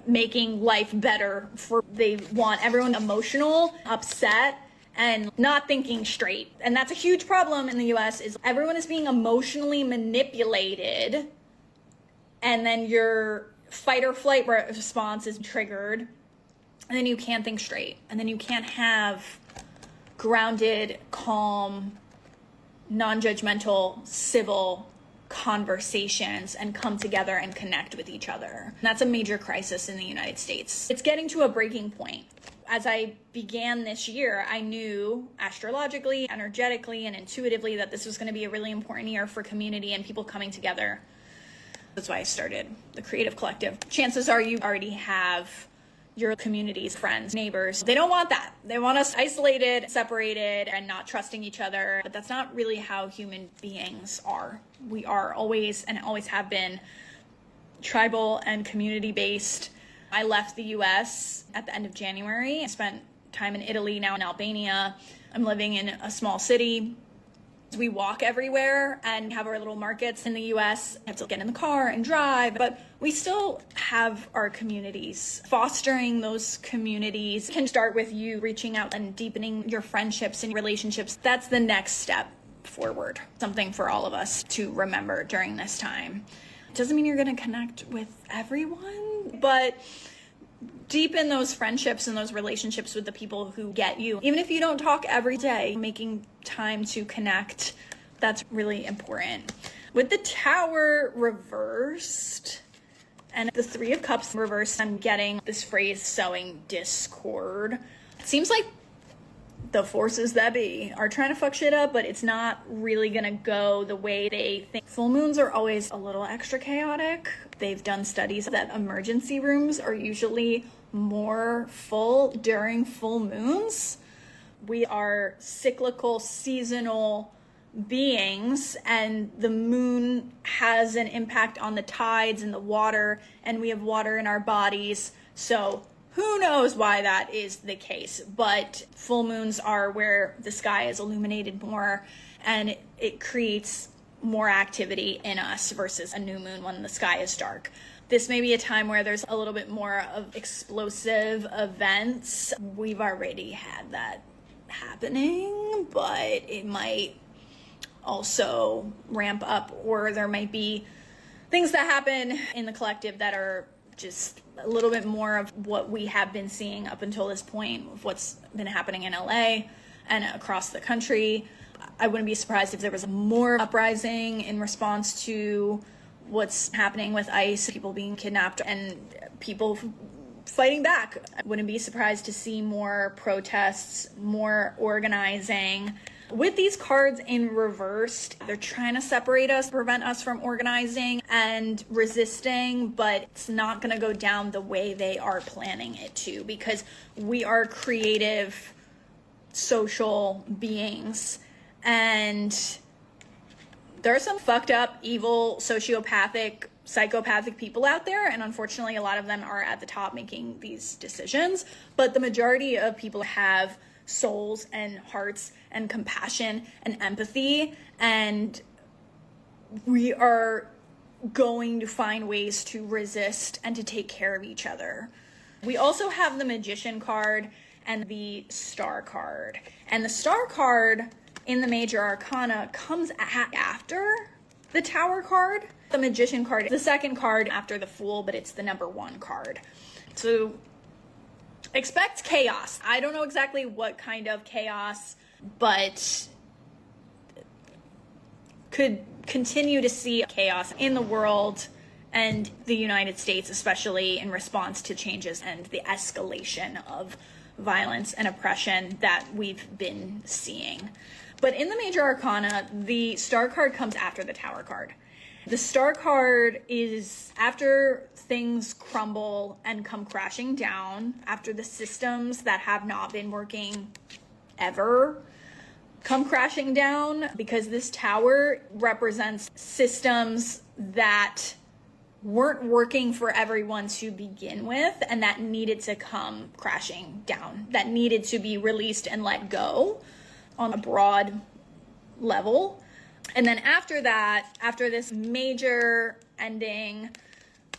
making life better. They want everyone emotional, upset, and not thinking straight. And that's a huge problem in the US is everyone is being emotionally manipulated, and then your fight or flight response is triggered, and then you can't think straight, and then you can't have grounded, calm, non-judgmental, civil conversations and come together and connect with each other. And that's a major crisis in the United States. It's getting to a breaking point. As I began this year, I knew astrologically, energetically, and intuitively that this was going to be a really important year for community and people coming together. That's why I started the Creative Collective. Chances are you already have your communities, friends, neighbors. They don't want that. They want us isolated, separated, and not trusting each other. But that's not really how human beings are. We are always and always have been tribal and community-based. I left the US at the end of January. I spent time in Italy, now in Albania. I'm living in a small city. We walk everywhere and have our little markets in the US. I have to get in the car and drive, but we still have our communities. Fostering those communities can start with you reaching out and deepening your friendships and relationships. That's the next step forward. Something for all of us to remember during this time. It doesn't mean you're going to connect with everyone, but deepen those friendships and those relationships with the people who get you. Even if you don't talk every day, making time to connect, that's really important. With the Tower reversed and the Three of Cups reversed, I'm getting this phrase, sowing discord. It seems like the forces that be are trying to fuck shit up, but it's not really gonna go the way they think. Full moons are always a little extra chaotic. They've done studies that emergency rooms are usually more full during full moons. We are cyclical, seasonal beings, and the moon has an impact on the tides and the water, and we have water in our bodies. So who knows why that is the case, but full moons are where the sky is illuminated more and it creates more activity in us versus a new moon when the sky is dark. This may be a time where there's a little bit more of explosive events. We've already had that happening, but it might also ramp up, or there might be things that happen in the collective that are just a little bit more of what we have been seeing up until this point, of what's been happening in LA and across the country. I wouldn't be surprised if there was more uprising in response to what's happening with ICE, people being kidnapped and people fighting back. I wouldn't be surprised to see more protests, more organizing. With these cards in reversed, they're trying to separate us, prevent us from organizing and resisting, but it's not going to go down the way they are planning it to, because we are creative, social beings, and there are some fucked up, evil, sociopathic, psychopathic people out there, and unfortunately a lot of them are at the top making these decisions, but the majority of people have souls and hearts and compassion and empathy, and we are going to find ways to resist and to take care of each other. We also have the Magician card and the Star card, and the Star card in the major arcana comes after the Tower card. The Magician card is the second card after the Fool, but it's the number one card. So expect chaos. I don't know exactly what kind of chaos, but could continue to see chaos in the world and the United States, especially in response to changes and the escalation of violence and oppression that we've been seeing. But in the major arcana, the Star card comes after the Tower card. The star card is after things crumble and come crashing down, after the systems that have not been working ever come crashing down, because this tower represents systems that weren't working for everyone to begin with, and that needed to come crashing down, that needed to be released and let go on a broad level. And then after that, after this major ending,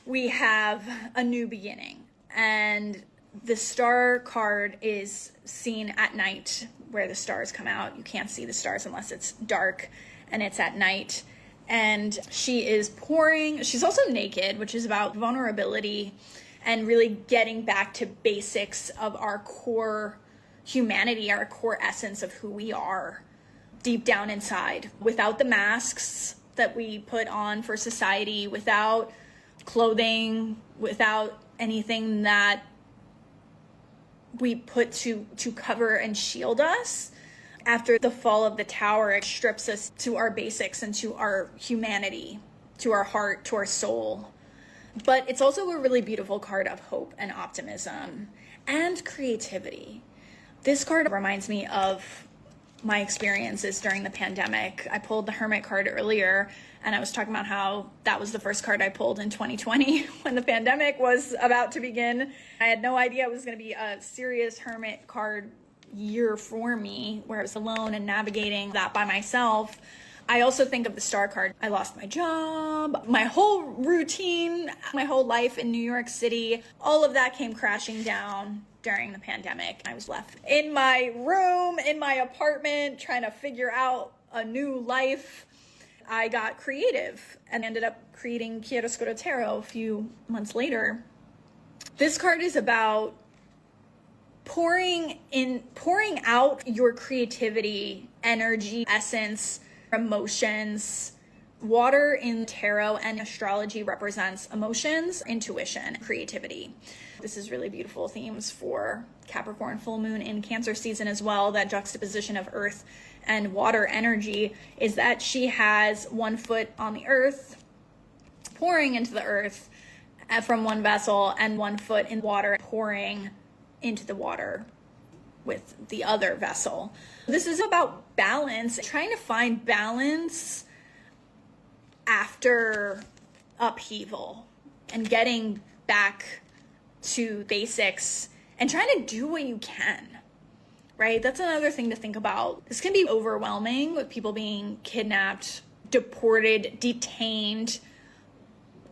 we have a new beginning. And the star card is seen at night, where the stars come out. You can't see the stars unless it's dark, and it's at night. And she is pouring, she's also naked, which is about vulnerability and really getting back to basics of our core humanity, our core essence of who we are deep down inside, without the masks that we put on for society, without clothing, without anything that we put to cover and shield us. After the fall of the tower, it strips us to our basics and to our humanity, to our heart, to our soul. But it's also a really beautiful card of hope and optimism and creativity. This card reminds me of my experiences during the pandemic. I pulled the Hermit card earlier, and I was talking about how that was the first card I pulled in 2020 when the pandemic was about to begin. I had no idea it was going to be a serious Hermit card year for me, where I was alone and navigating that by myself. I also think of the star card. I lost my job, my whole routine, my whole life in New York City. All of that came crashing down during the pandemic. I was left in my room, in my apartment, trying to figure out a new life. I got creative and ended up creating Chiaroscuro Tarot a few months later. This card is about pouring out your creativity, energy, essence, emotions. Water in tarot and astrology represents emotions, intuition, creativity. This is really beautiful themes for Capricorn Full Moon in Cancer season as well. That juxtaposition of earth and water energy is that she has one foot on the earth, pouring into the earth from one vessel, and one foot in water, pouring into the water with the other vessel. This is about balance, trying to find balance after upheaval and getting back to basics and trying to do what you can, right? That's another thing to think about. This can be overwhelming with people being kidnapped, deported, detained.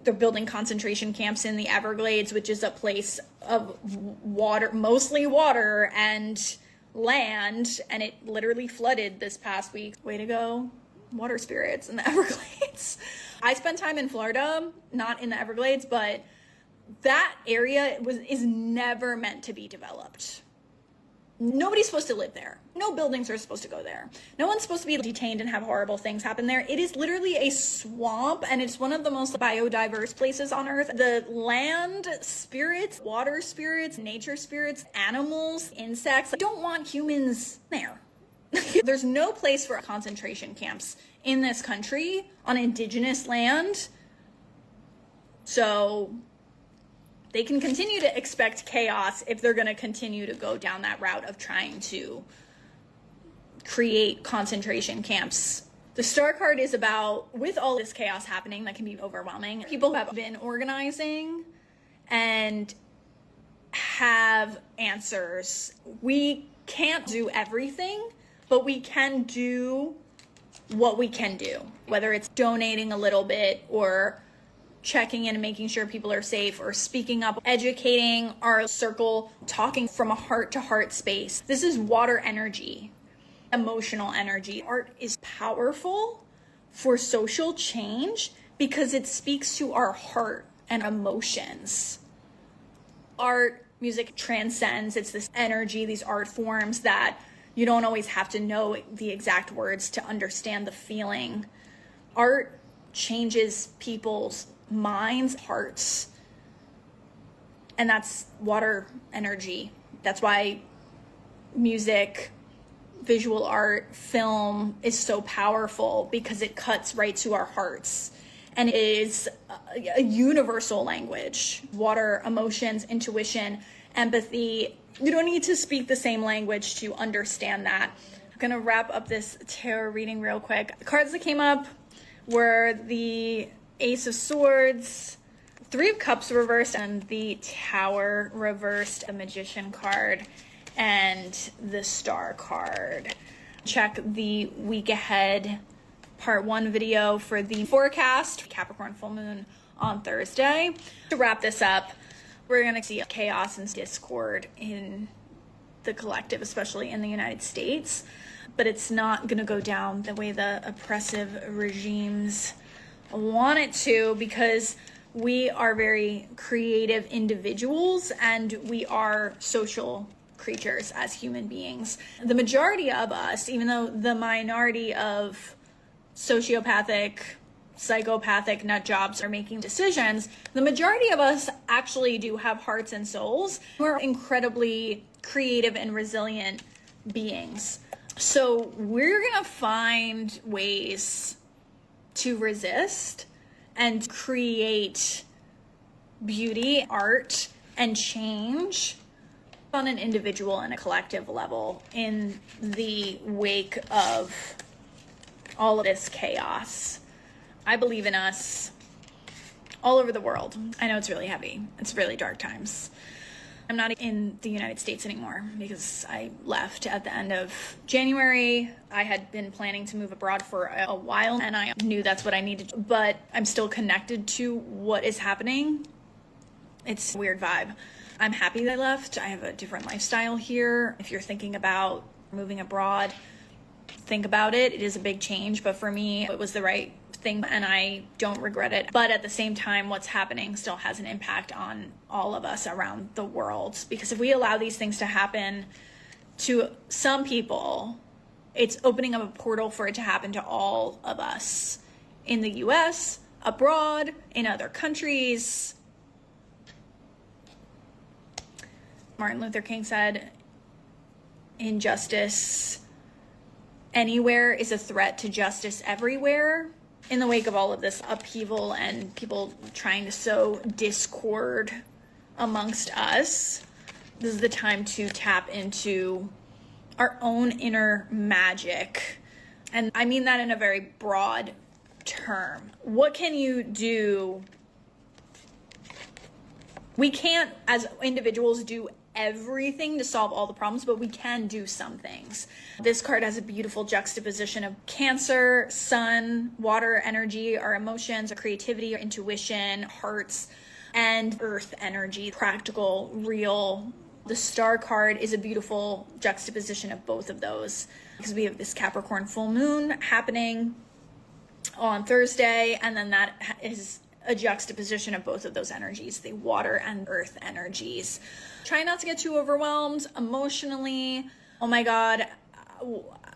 They're building concentration camps in the Everglades, which is a place of water, mostly water and land, and it literally flooded this past week. Way to go, water spirits in the Everglades. I spent time in Florida, not in the Everglades, but that area is never meant to be developed. Nobody's supposed to live there. No buildings are supposed to go there. No one's supposed to be detained and have horrible things happen there. It is literally a swamp, and it's one of the most biodiverse places on earth. The land spirits, water spirits, nature spirits, animals, insects don't want humans there. There's no place for concentration camps in this country on indigenous land. So they can continue to expect chaos if they're going to continue to go down that route of trying to create concentration camps. The star card is about, with all this chaos happening that can be overwhelming, people have been organizing and have answers. We can't do everything, but we can do what we can do, whether it's donating a little bit or checking in and making sure people are safe, or speaking up, educating our circle, talking from a heart-to-heart space. This is water energy, emotional energy. Art is powerful for social change because it speaks to our heart and emotions. Art, music transcends. It's this energy, these art forms that you don't always have to know the exact words to understand the feeling. Art changes people's minds, hearts, and that's water energy. That's why music, visual art, film is so powerful, because it cuts right to our hearts and it is a universal language. Water, emotions, intuition, empathy. You don't need to speak the same language to understand that. I'm gonna wrap up this tarot reading real quick. The cards that came up were the Ace of Swords, Three of Cups reversed, and the Tower reversed, the Magician card, and the Star card. Check the week ahead part 1 video for the forecast, Capricorn Full Moon on Thursday. To wrap this up, we're going to see chaos and discord in the collective, especially in the United States. But it's not going to go down the way the oppressive regimes want it to, because we are very creative individuals and we are social creatures as human beings. The majority of us, even though the minority of sociopathic, psychopathic nut jobs are making decisions, the majority of us actually do have hearts and souls. We're incredibly creative and resilient beings. So we're gonna find ways to resist and create beauty, art, and change on an individual and a collective level in the wake of all of this chaos. I believe in us all over the world. I know it's really heavy. It's really dark times. I'm not in the United States anymore because I left at the end of January. I had been planning to move abroad for a while and I knew that's what I needed, but I'm still connected to what is happening. It's a weird vibe. I'm happy that I left. I have a different lifestyle here. If you're thinking about moving abroad, think about it. It is a big change, but for me, it was the right thing and I don't regret it. But at the same time, what's happening still has an impact on all of us around the world, because if we allow these things to happen to some people, it's opening up a portal for it to happen to all of us in the US, abroad, in other countries. Martin Luther King said, injustice anywhere is a threat to justice everywhere. In the wake of all of this upheaval and people trying to sow discord amongst us, this is the time to tap into our own inner magic. And I mean that in a very broad term. What can you do? We can't, as individuals, do everything to solve all the problems, but we can do some things. This card has a beautiful juxtaposition of Cancer, Sun, water energy, our emotions, our creativity, our intuition, hearts, and Earth energy, practical, real. The Star card is a beautiful juxtaposition of both of those, because we have this Capricorn Full Moon happening on Thursday, and then that is a juxtaposition of both of those energies, the water and earth energies. Try not to get too overwhelmed emotionally. Oh my God,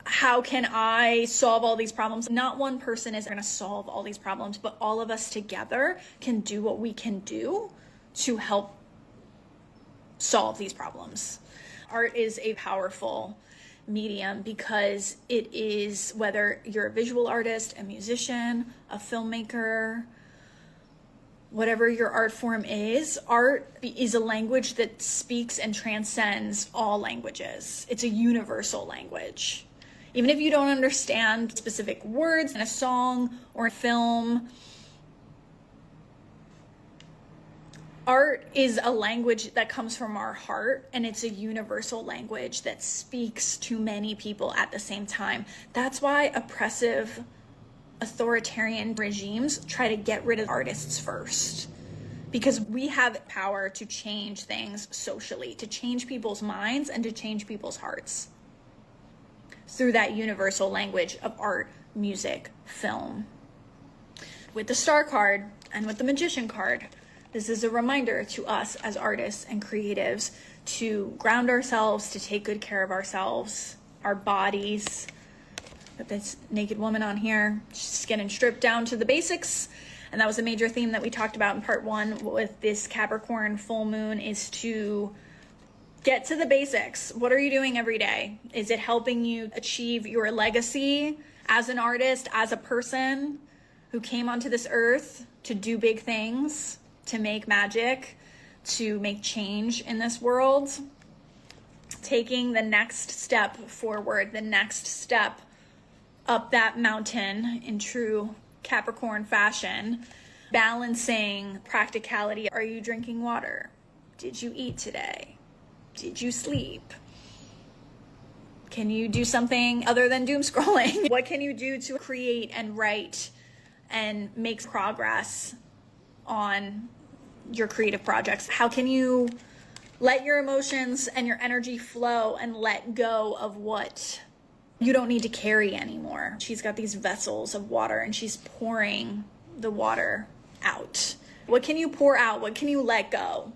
how can I solve all these problems? Not one person is going to solve all these problems, but all of us together can do what we can do to help solve these problems. Art is a powerful medium because it is, whether you're a visual artist, a musician, a filmmaker, whatever your art form is, art is a language that speaks and transcends all languages. It's a universal language. Even if you don't understand specific words in a song or a film, art is a language that comes from our heart, and it's a universal language that speaks to many people at the same time. That's why oppressive, authoritarian regimes try to get rid of artists first, because we have power to change things socially, to change people's minds and to change people's hearts through that universal language of art, music, film. With the Star card and with the Magician card, this is a reminder to us as artists and creatives to ground ourselves, to take good care of ourselves, our bodies. Got this naked woman on here, she's getting stripped down to the basics. And that was a major theme that we talked about in part 1 with this Capricorn full moon, is to get to the basics. What are you doing every day? Is it helping you achieve your legacy as an artist, as a person? who came onto this earth to do big things, to make magic, to make change in this world, taking the next step forward, the next step up that mountain in true Capricorn fashion, balancing practicality. Are you drinking water? Did you eat today? Did you sleep? Can you do something other than doom scrolling? What can you do to create and write and make progress on your creative projects? How can you let your emotions and your energy flow and let go of what you don't need to carry anymore? She's got these vessels of water and she's pouring the water out. What can you pour out? What can you let go?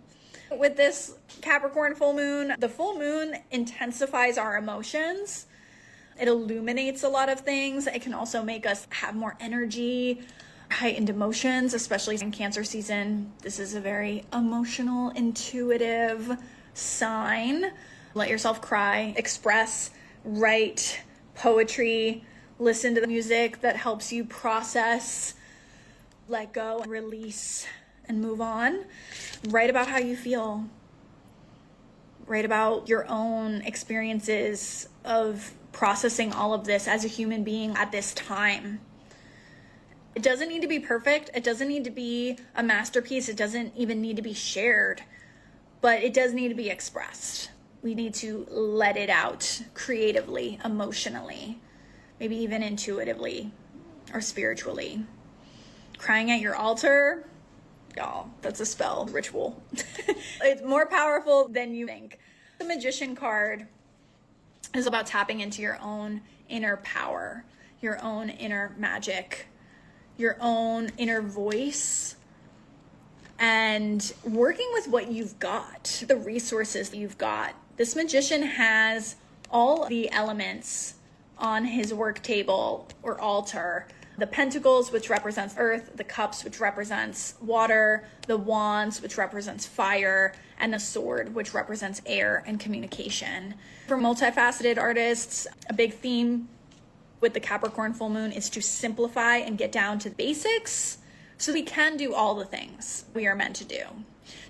With this Capricorn full moon, the full moon intensifies our emotions. It illuminates a lot of things. It can also make us have more energy, heightened emotions, especially in Cancer season. This is a very emotional, intuitive sign. Let yourself cry, express, write poetry, listen to the music that helps you process, let go, release, and move on. Write about how you feel. Write about your own experiences of processing all of this as a human being at this time. It doesn't need to be perfect. It doesn't need to be a masterpiece. It doesn't even need to be shared, but it does need to be expressed. We need to let it out creatively, emotionally, maybe even intuitively or spiritually. Crying at your altar, y'all, that's a spell ritual. It's more powerful than you think. The Magician card is about tapping into your own inner power, your own inner magic, your own inner voice, and working with what you've got, the resources that you've got. This magician has all the elements on his work table or altar. The pentacles, which represents earth, the cups, which represents water, the wands, which represents fire, and the sword, which represents air and communication. For multifaceted artists, a big theme with the Capricorn full moon is to simplify and get down to the basics so we can do all the things we are meant to do.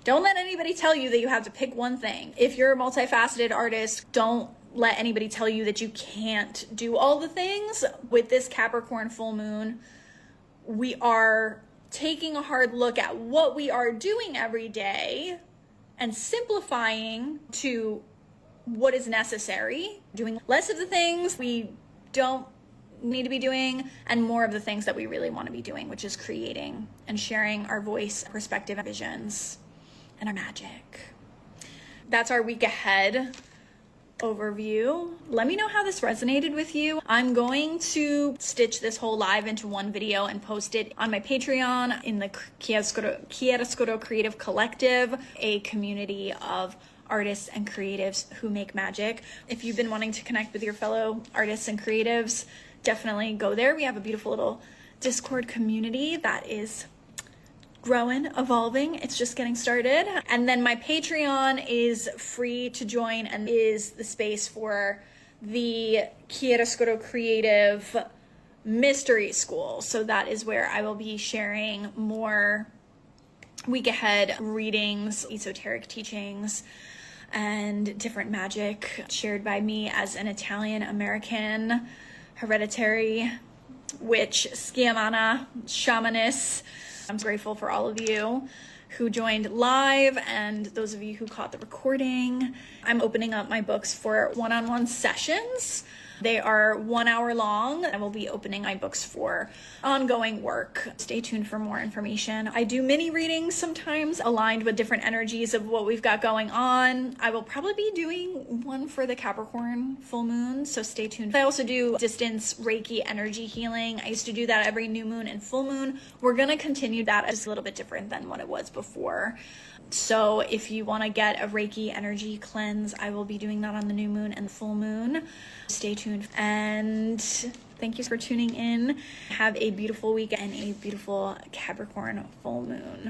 Don't let anybody tell you that you have to pick one thing. If you're a multifaceted artist, don't let anybody tell you that you can't do all the things. With this Capricorn full moon, we are taking a hard look at what we are doing every day and simplifying to what is necessary, doing less of the things we don't need to be doing and more of the things that we really want to be doing, which is creating and sharing our voice, perspective, visions, and our magic. That's our week ahead overview. Let me know how this resonated with you. I'm going to stitch this whole live into one video and post it on my Patreon in the Chiaroscuro Creative Collective, a community of artists and creatives who make magic. If you've been wanting to connect with your fellow artists and creatives, definitely go there. We have a beautiful little Discord community that is growing, evolving. It's just getting started. And then my Patreon is free to join and is the space for the Chiaroscuro Creative Mystery School. So that is where I will be sharing more week ahead readings, esoteric teachings, and different magic shared by me as an Italian American hereditary witch, sciamana, shamaness. I'm grateful for all of you who joined live and those of you who caught the recording. I'm opening up my books for one-on-one sessions. They are 1 hour long. I will be opening my books for ongoing work. Stay tuned for more information. I do mini readings sometimes aligned with different energies of what we've got going on. I will probably be doing one for the Capricorn full moon, so stay tuned. I also do distance Reiki energy healing. I used to do that every new moon and full moon. We're going to continue that. It's a little bit different than what it was before. So if you want to get a Reiki energy cleanse, I will be doing that on the new moon and full moon. Stay tuned. And thank you for tuning in. Have a beautiful week and a beautiful Capricorn full moon.